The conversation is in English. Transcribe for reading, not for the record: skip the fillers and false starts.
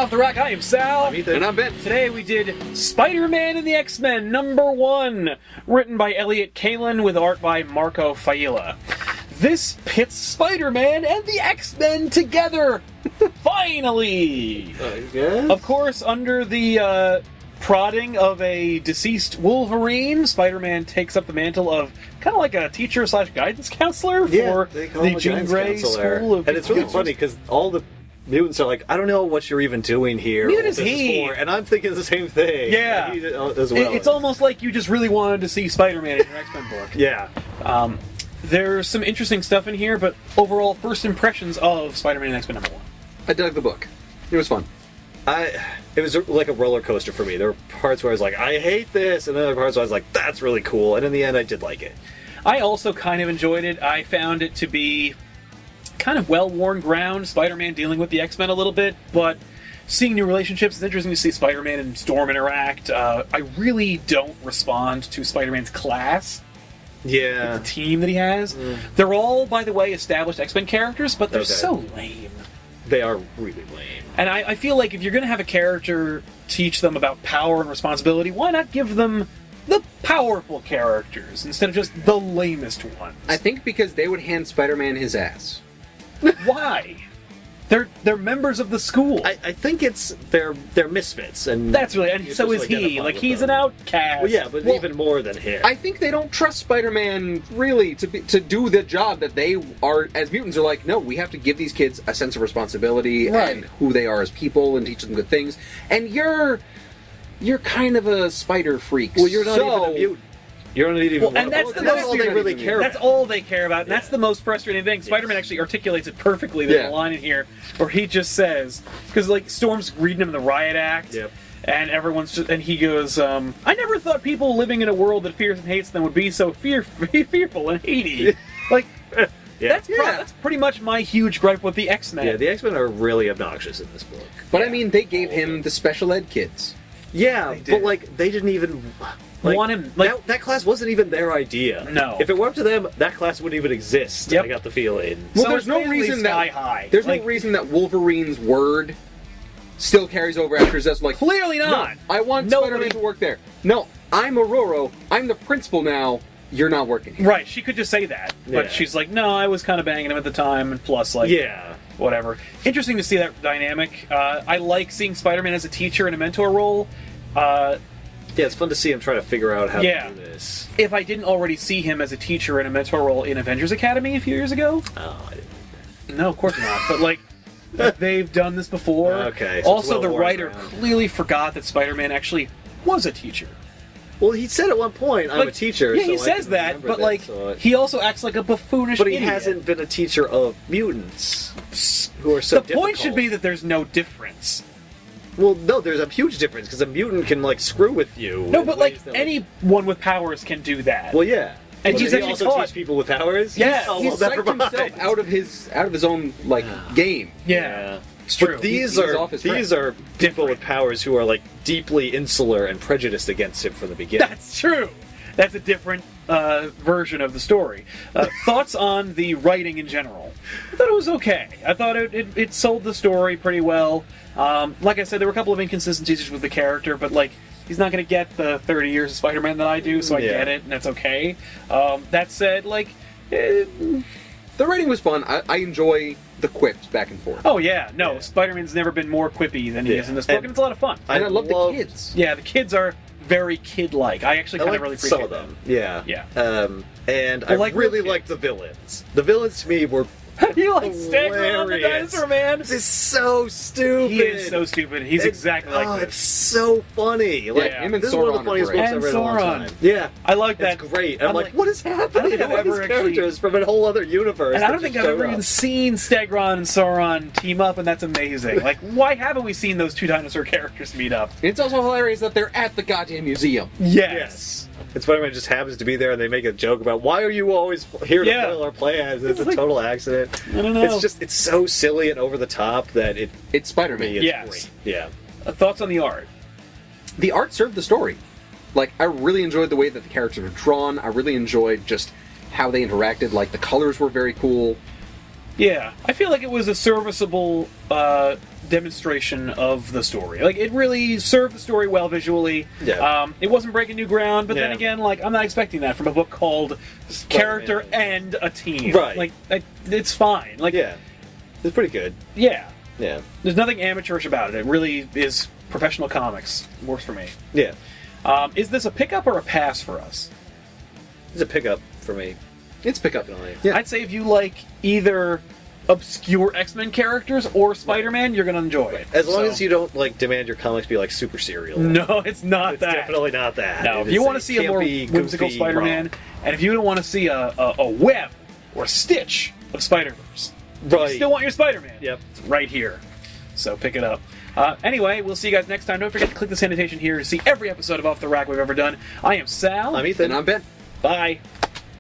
Off the Rack. I am Sal. I'm Ethan. And I'm Ben. Today we did Spider-Man and the X-Men #1, written by Elliot Kalin with art by Marco Failla. This pits Spider-Man and the X-Men together! Finally! Yes? Of course, under the prodding of a deceased Wolverine, Spider-Man takes up the mantle of kind of like a teacher slash guidance counselor for the Jean Grey School of... And it's really funny because all the mutants are like, I don't know what you're even doing here. Neither does he. And I'm thinking the same thing. Yeah. As well. It's almost like you just really wanted to see Spider-Man in your X-Men book. Yeah. There's some interesting stuff in here, but overall, first impressions of Spider-Man and X-Men #1. I dug the book. It was fun. It was like a roller coaster for me. There were parts where I was like, I hate this, and then other parts where I was like, that's really cool. And in the end, I did like it. I also kind of enjoyed it. I found it to be kind of well-worn ground, Spider-Man dealing with the X-Men a little bit, but seeing new relationships, it's interesting to see Spider-Man and Storm interact. I really don't respond to Spider-Man's class. Yeah. The team that he has. They're all, by the way, established X-Men characters, but they're so lame. They are really lame. And I feel like if you're going to have a character teach them about power and responsibility, why not give them the powerful characters instead of just the lamest ones? I think because they would hand Spider-Man his ass. Why? They're members of the school. I think it's they're misfits, and That's really, and so is he. Like, he's an outcast. Well, yeah, but even more than him. I think they don't trust Spider-Man really to do the job that they are as mutants. Are like, no, we have to give these kids a sense of responsibility and who they are as people, and teach them good things. And you're kind of a spider freak. Well, you're not even a mutant. You don't need even. And that's all they really care about. That's all they care about, and that's the most frustrating thing. Spider-Man actually articulates it perfectly. There's a line in here where he just says, because like Storm's reading him the Riot Act, and everyone's just, and he goes, "I never thought people living in a world that fears and hates them would be so fearful and hatey." Like, that's pretty much my huge gripe with the X-Men. Yeah, the X-Men are really obnoxious in this book. But I mean, they gave him the special ed kids. Yeah, but like they didn't even. Want him, like, that class wasn't even their idea. No. If it were up to them, that class wouldn't even exist. I got the feeling. Well, So there's no basically reason sky that high. there's Like, no reason that Wolverine's word still carries over after his death. Like, Clearly not. No, I want Spider-Man to work there. No, I'm Aurora. I'm the principal now. You're not working here. Right, she could just say that, but she's like, no, I was kind of banging him at the time, and plus, like, whatever. Interesting to see that dynamic. I like seeing Spider-Man as a teacher in a mentor role. Yeah, it's fun to see him try to figure out how to do this. If I didn't already see him as a teacher in a mentor role in Avengers Academy a few years ago. Oh, I didn't. No, of course not. But, like, they've done this before. Okay. So also, the writer clearly forgot that Spider-Man actually was a teacher. Well, he said at one point, I'm a teacher. Yeah, so he says that, but, like, he also acts like a buffoonish But he idiot. hasn't been a teacher of mutants who are so The point should be that there's no difference. Well, no, there's a huge difference, because a mutant can, like, screw with you. No, but, like, anyone with powers can do that. Well, yeah. And Well, he's does he actually also taught teach people with powers? Yeah. Oh, He's well, never psyched himself mind. out of his own like game. Yeah. It's true. But these He's off his are people with powers who are, like, deeply insular and prejudiced against him from the beginning. That's true. That's a different version of the story. Thoughts on the writing in general? I thought it was okay. I thought it sold the story pretty well. Like I said, there were a couple of inconsistencies with the character, but, like, he's not going to get the 30 years of Spider-Man that I do, so I get it, and that's okay. That said, like... The writing was fun. I enjoy the quips back and forth. Oh, yeah. No, Spider-Man's never been more quippy than he is in this book, and it's a lot of fun. And I love the kids. Yeah, the kids are very kid-like. I actually kind of really appreciate some of them. Yeah. And I like really liked the villains. The villains to me were You like Stegron, the dinosaur man? This is so stupid. He is so stupid. He's exactly like this. It's so funny. Like, him and this is one of the Sauron funniest are great. books I've read in a long Sauron. time. Yeah. I like that. It's great. I'm like, what is I happening? don't think I've All ever these actually- characters from a whole other universe. And I don't that think just I've ever showed even up. seen Stegron and Sauron team up, and that's amazing. Like, why haven't we seen those two dinosaur characters meet up? It's also hilarious that they're at the goddamn museum. Yes. And Spider-Man just happens to be there, and they make a joke about, why are you always here to foil our plans? It's a total accident. I don't know. It's so silly and over the top that it's Spider-Man. Yes. Great. Yeah. Thoughts on the art? The art served the story. Like, I really enjoyed the way that the characters were drawn. I really enjoyed just how they interacted. Like, the colors were very cool. Yeah, I feel like it was a serviceable demonstration of the story. Like, it really served the story well visually. Yeah. It wasn't breaking new ground, but then Yeah. again, like, I'm not expecting that from a book called Character and a Team. Right. Like, it's fine. Like, Yeah. It's pretty good. yeah. Yeah. There's nothing amateurish about it. It really is professional comics. Works for me. Yeah. Is this a pickup or a pass for us? It's a pickup for me. It's pickup. Definitely. Yeah. I'd say if you like either obscure X-Men characters or Spider-Man, you're going to enjoy it. As long So- as you don't like demand your comics be like super serial. No, it's not It's that. definitely not that. No, It if you is- want to see a more campy, whimsical goofy Spider-Man, romp. and if you don't want to see a web or Stitch of Spider-Verse, Right. you still want your Spider-Man. Yep. It's right here. So pick it up. Anyway, we'll see you guys next time. Don't forget to click the sanitation here to see every episode of Off the Rack we've ever done. I am Sal. I'm Ethan. And I'm Ben. Bye.